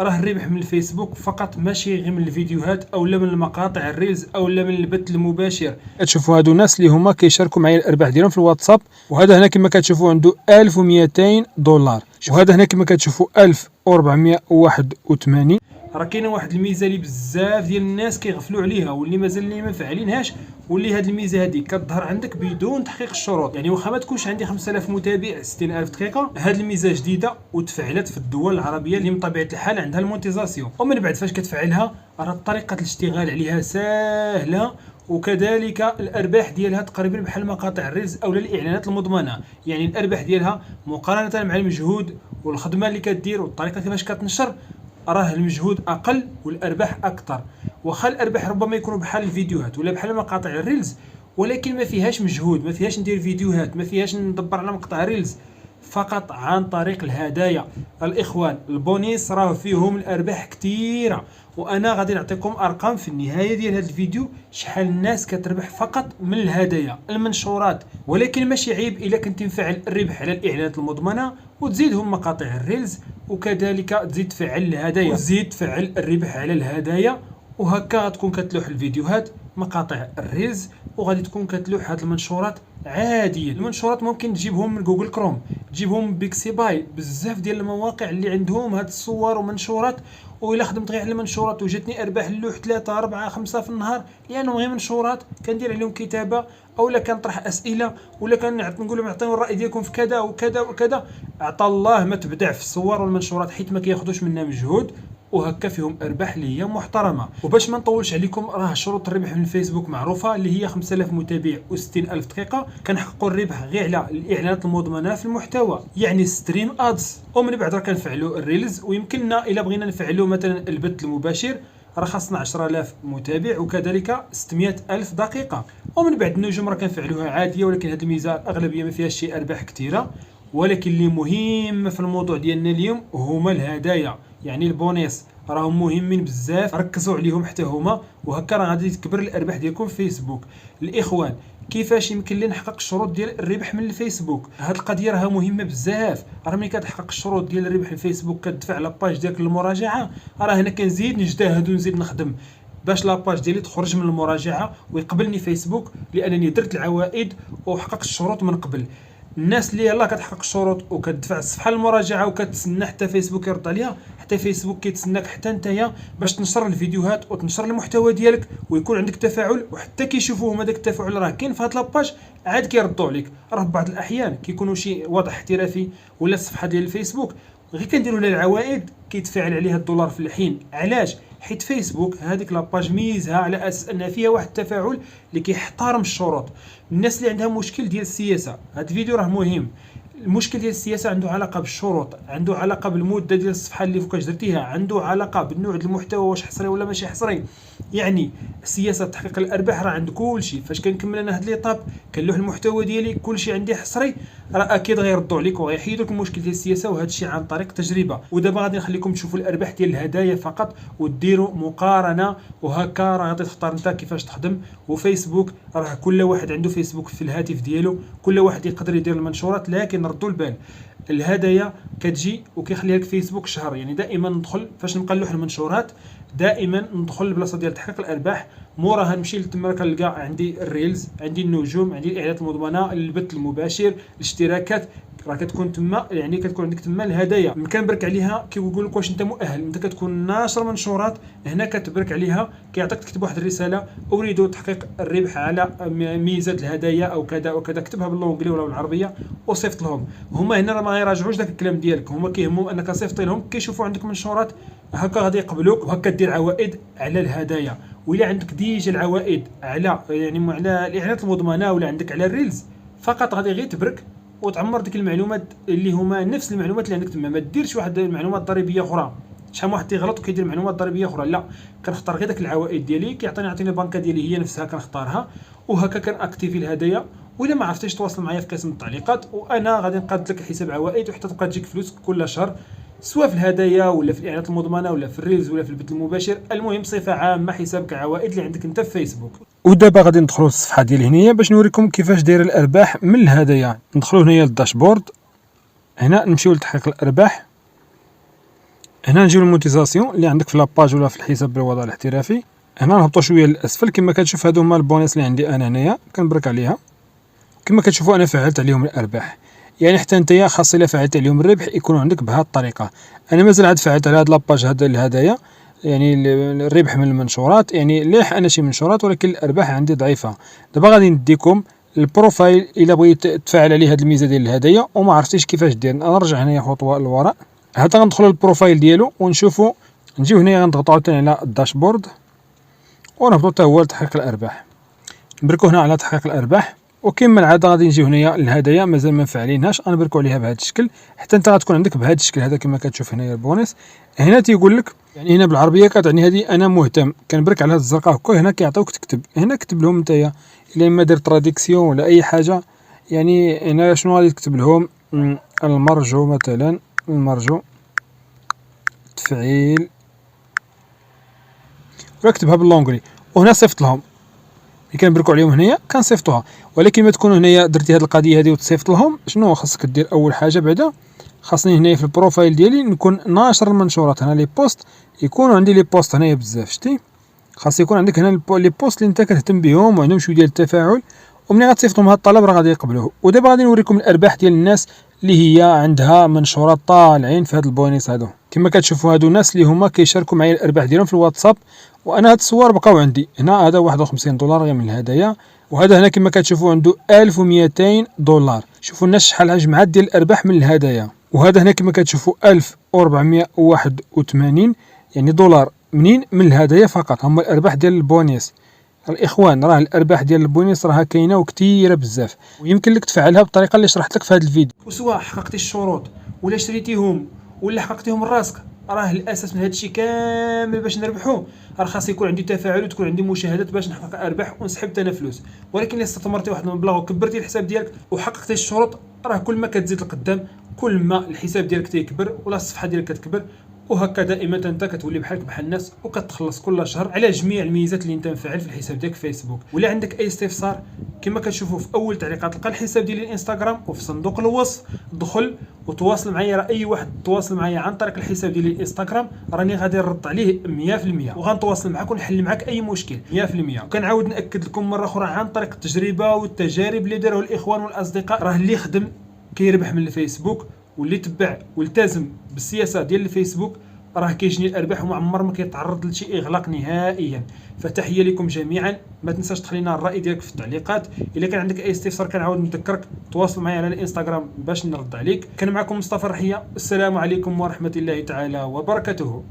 راه الربح من الفيسبوك فقط، ماشي غير من الفيديوهات او لا من المقاطع الريلز او لا من البث المباشر. كتشوفوا هادو الناس اللي هما كيشاركوا معايا الارباح ديالهم في الواتساب، وهذا هنا كما كتشوفوا عنده 1200 دولار، وهذا هنا كما كتشوفوا 1481. راه كاينه واحد الميزه اللي بزاف ديال الناس كيغفلوا عليها واللي مازال ما فاعلينهاش، واللي هاد الميزه هذه كتظهر عندك بدون تحقيق الشروط. يعني واخا ما تكونش عندي 5000 متابع 60000 دقيقه، هاد الميزه جديده وتفعلت في الدول العربيه اللي من طبيعه الحال عندها المونتيزاسيون. ومن بعد فاش كتفعلها راه طريقه الاشتغال عليها سهله، وكذلك الارباح ديالها تقريبا بحال مقاطع الريلز او الاعلانات المضمنه. يعني الارباح ديالها مقارنه مع المجهود والخدمه اللي كدير والطريقه كيفاش كتنشر، راه المجهود اقل والارباح اكثر. واخا الارباح ربما يكونوا بحال الفيديوهات ولا بحال مقاطع الريلز، ولكن ما فيهاش مجهود، ما فيهاش ندير فيديوهات، ما فيهاش ندبر على مقطع ريلز، فقط عن طريق الهدايا. الاخوان البونيس راه فيهم الارباح كثيره، وانا غادي نعطيكم ارقام في النهايه ديال هذا الفيديو شحال الناس كتربح فقط من الهدايا المنشورات. ولكن ماشي عيب الا كنت مفعل الربح على الاعلانات المضمنه وتزيدهم مقاطع الريلز، وكذلك تزيد تفعل الهدايا وتزيد تفعل الربح على الهدايا، وهكا غتكون كتلوح الفيديوهات مقاطع الريلز، وغادي تكون كتلوح هاد المنشورات عاديه. المنشورات ممكن تجيبهم من جوجل كروم، تجيبهم من بيكسي باي، بزاف ديال المواقع اللي عندهم هاد الصور ومنشورات. وإلا خدمت غير على المنشورات وجاتني ارباح اللوح 3 4 5 في النهار، لانهم غير منشورات كندير عليهم كتابه، اولا كنطرح اسئله، ولا كنقول لهم عطيوني الراي ديالكم في كذا وكذا وكذا. عطا الله ما تبدع في الصور والمنشورات حيت ما كياخذوش منا مجهود، وهكا فيهم ارباح اللي هي محترمه. وباش ما نطولش عليكم، راه شروط الربح من الفيسبوك معروفه، اللي هي 5000 متابع و60000 دقيقه كنحققوا الربح غير على الاعلانات المضمنه في المحتوى، يعني ستريم ادز. ومن بعد راه كنفعلوا الريلز، ويمكننا الا بغينا نفعلوا مثلا البث المباشر راه خاصنا 10000 متابع وكذلك 600000 دقيقه. ومن بعد النجوم راه كنفعلوها عاديه، ولكن هذه الميزه الاغلبيه ما فيهاش شي ارباح كثيره. ولكن اللي مهم في الموضوع ديالنا اليوم هما الهدايا، يعني البونيس راهم مهمين بزاف، ركزوا عليهم حتى هما، وهكا راه غادي تكبر الارباح ديالكم في فيسبوك. الاخوان كيفاش يمكن لي نحقق الشروط ديال الربح من الفيسبوك؟ هاد القضيه راها مهمه بزاف. راه ملي كتحقق الشروط ديال الربح في الفيسبوك كتدفع لاباج ديالك للمراجعه، راه هنا كنزيد نجتهد ونزيد نخدم باش لاباج ديالي تخرج من المراجعه ويقبلني فيسبوك، لانني درت العوائد وحققت الشروط من قبل. الناس اللي يلاه كتحقق الشروط وكتدفع الصفحه للمراجعه وكتسنى حتى فيسبوك يرد عليها، حتى فيسبوك كيتسناك حتى نتايا باش تنشر الفيديوهات وتنشر المحتوى ديالك ويكون عندك تفاعل، وحتى كيشوفوا هما داك التفاعل راه كاين في هاد لاباج عاد كيردوا عليك. راه بعض الاحيان كيكونوا شي وضع احترافي ولا الصفحه ديال الفيسبوك غير كنديروا لها العوائد كيتفاعل عليها الدولار في الحين. علاش؟ حيت فيسبوك هذيك لاباج ميزها على اساس ان فيها واحد التفاعل اللي كيحترم الشروط. الناس اللي عندها مشكل ديال السياسه، هذا الفيديو راه مهم. المشكل ديال السياسه عنده علاقه بالشروط، عنده علاقه بالمده ديال الصفحه اللي فوقاش درتيها، عنده علاقه بالنوع ديال المحتوى واش حصري ولا ماشي حصري. يعني السياسه تحقيق الارباح راه عند كلشي. فاش كنكمل انا هاد ليطاب كنلوح المحتوى ديالي كلشي عندي حصري، راه اكيد غيردوا عليك وغيحيدوا لك المشكل ديال السياسه، وهذا الشيء عن طريق تجربه. ودابا غادي نخليكم تشوفوا الارباح ديال الهدايا فقط وديروا مقارنه، وهكا راه غادي تختار انت كيفاش تخدم. وفيسبوك راه كل واحد عنده فيسبوك في الهاتف ديالو، كل واحد يقدر يدير المنشورات، لكن ردوا البال الهدايا كتجي وكيخليها لك فيسبوك شهر. يعني دائما ندخل فاش نبقى نلوح المنشورات، دائما ندخل البلاصه ديال تحقيق الارباح، موراها نمشي لتما كنلقى عندي الريلز، عندي النجوم، عندي الاعلانات المضمنه، البث المباشر، الاشتراكات، راه كتكون تما. يعني كتكون عندك تما الهدايا كنبرك عليها. كيقول لك واش انت مؤهل، انت كتكون ناشر منشورات هنا كتبرك عليها، كيعطيك تكتب واحد الرساله اريد تحقيق الربح على ميزه الهدايا او كذا وكذا، كتبها باللونجلي ولا بالعربيه وصيفط لهم. هما هنا راه ما غيراجعوش داك الكلام ديالك، هما كيهمهم انك صيفط لهم، كيشوفوا عندك منشورات هكا غادي يقبلوك، وهكا دير عوائد على الهدايا. وإلا عندك ديجا العوائد على يعني على الاعلانات المضمنه ولا عندك على الريلز، فقط غادي غير تبرك وتعمر ديك المعلومات اللي هما نفس المعلومات اللي عندك تما. ما ديرش واحد المعلومات ضريبيه اخرى. شحال من واحد تيغلط وكيدير معلومات ضريبيه اخرى، لا، كنختار غير داك العوائد ديالي، يعطيني البنكه ديالي هي نفسها كنختارها، وهكا كنأكتيفي الهدايا. وإلا ما عرفتيش تواصل معايا في قسم التعليقات، وانا غادي نقاد لك حساب عوائد وحتى تبقى تجيك فلوس كل شهر، سواء في الهدايا ولا في الاعلانات المضمنه ولا في الريلز ولا في البث المباشر. المهم بصفه عامه حسابك عوائد اللي عندك انت في فيسبوك. ودابا غادي ندخلوا للصفحه ديال هنايا باش نوريكم كيفاش داير الارباح من الهدايا. ندخلوا هنايا للداشبورد، هنا نمشيو لتحقيق الارباح، هنا نجيو للمونيتيزاسيون اللي عندك في لاباج ولا في الحساب بالوضع الاحترافي. هنا نهبطوا شويه للاسفل كما كتشوف هادو هما البونيس اللي عندي انا هنايا كنبرك عليها. كما كتشوفوا انا فعلت عليهم الارباح، يعني حتى نتايا خاص الا فعلت عليهم الربح يكونوا عندك بهذه الطريقه. انا مازال عاد فعلت على هاد لاباج هذا الهدايا، يعني الربح من المنشورات، يعني لاح انا شي منشورات ولكن الارباح عندي ضعيفه. دابا غادي نديكم البروفايل الا بغيت تفعل عليه هاد الميزه ديال الهدايا وما عرفتيش كيفاش دير. انا نرجع هنايا خطوه للوراء، هذا غندخلوا للبروفايل ديالو ونشوفوا. نجيو هنايا غنضغطوا عاوتاني على الداشبورد ونهبطوا حتى هو لتحقيق الارباح. نبركو هنا على تحقيق الارباح، وكما العاده غادي نجيو هنايا الهدايا مازال ما مفعلينهاش، غنبركو عليها بهذا الشكل حتى انت غتكون عندك بهذا الشكل هذا كما كتشوف هنايا البونيس. هنا تيقول لك يعني هنا بالعربيه كتعني هذه انا مهتم، كنبرك على هاد الزرقاء هكا هنا كيعطيوك تكتب. هنا كتب لهم نتايا الا ما دير تراديكسيون ولا اي حاجه، يعني هنا شنو غادي تكتب لهم؟ المرجو مثلا، المرجو تفعيل، وكتبها باللونغلي. وهنا صيفط لهم اللي كنبركوا عليهم هنايا كنصيفطوها. ولكن ما تكونوا هنايا درتي هذه القضيه هذه وتصيفط لهم، شنو خاصك دير؟ اول حاجه بعدا خاصني هنايا في البروفايل ديالي نكون ناشر المنشورات. هنا لي بوست يكونوا عندي لي بوست هنايا بزاف، شتي خاص يكون عندك هنا لي بوست اللي انت كتهتم بهم وعندهم شويه ديال التفاعل، ومنين غتصيفطهم هذا الطلب راه غادي يقبلوه. ودابا غادي نوريكم الارباح ديال الناس اللي هي عندها منشورات طالعين في هذا البونيس هادو. كما كتشوفوا هادو الناس اللي هما كيشاركوا معايا الارباح ديالهم في الواتساب، وانا هاد الصور بقاو عندي هنا. هذا 51 دولار غير من الهدايا، وهذا هنا كما كتشوفوا عنده 1200 دولار. شوفوا الناس شحال جمعات ديال الارباح من الهدايا. وهذا هنا كما كتشوفوا 1481 يعني دولار منين؟ من الهدايا فقط. هما الارباح ديال البونيس الاخوان، راه الارباح ديال البونيس راها كاينه وكثيره بزاف، ويمكن لك تفعلها بالطريقه اللي شرحت لك في هذا الفيديو. وسواء حققتي الشروط ولا شريتيهم ولا حققتيهم راسك، راه الاساس من هذا الشيء كامل باش نربحوه راه خاص يكون عندي تفاعل وتكون عندي مشاهدات باش نحقق ارباح ونسحب انا فلوس. ولكن الا استثمرتي واحد المبلغ وكبرتي الحساب ديالك وحققتي الشروط، راه كل ما كتزيد لقدام كل ما الحساب ديالك تيكبر ولا الصفحه ديالك كتكبر، وهكا دائما انت كتولي بحالك بحال الناس وكتخلص كل شهر على جميع الميزات اللي انت مفعل في الحساب ديالك في فيسبوك. ولا عندك اي استفسار كما كتشوفوا في اول تعليقات تلقى الحساب ديالي الانستغرام، وفي صندوق الوصف دخل وتواصل معايا. راه اي واحد تواصل معايا عن طريق الحساب ديالي الانستغرام راني غادي نرد عليه 100%، وغنتواصل معاك ونحل معاك اي مشكل 100%. وكنعاود ناكد لكم مره اخرى عن طريق التجربه والتجارب اللي داروه الاخوان والاصدقاء، راه اللي خدم كيربح من الفيسبوك، واللي تبع والتزم بالسياسه ديال الفيسبوك راه كيجني الارباح وما عمر ما كيتعرض لشي اغلاق نهائيا. فتحيه لكم جميعا، ما تنساش تخلي لنا الراي ديالك في التعليقات. الا كان عندك اي استفسار كنعاود نذكرك تواصل معايا على الانستغرام باش نرد عليك. كان معكم مصطفى الرحيه، السلام عليكم ورحمه الله تعالى وبركاته.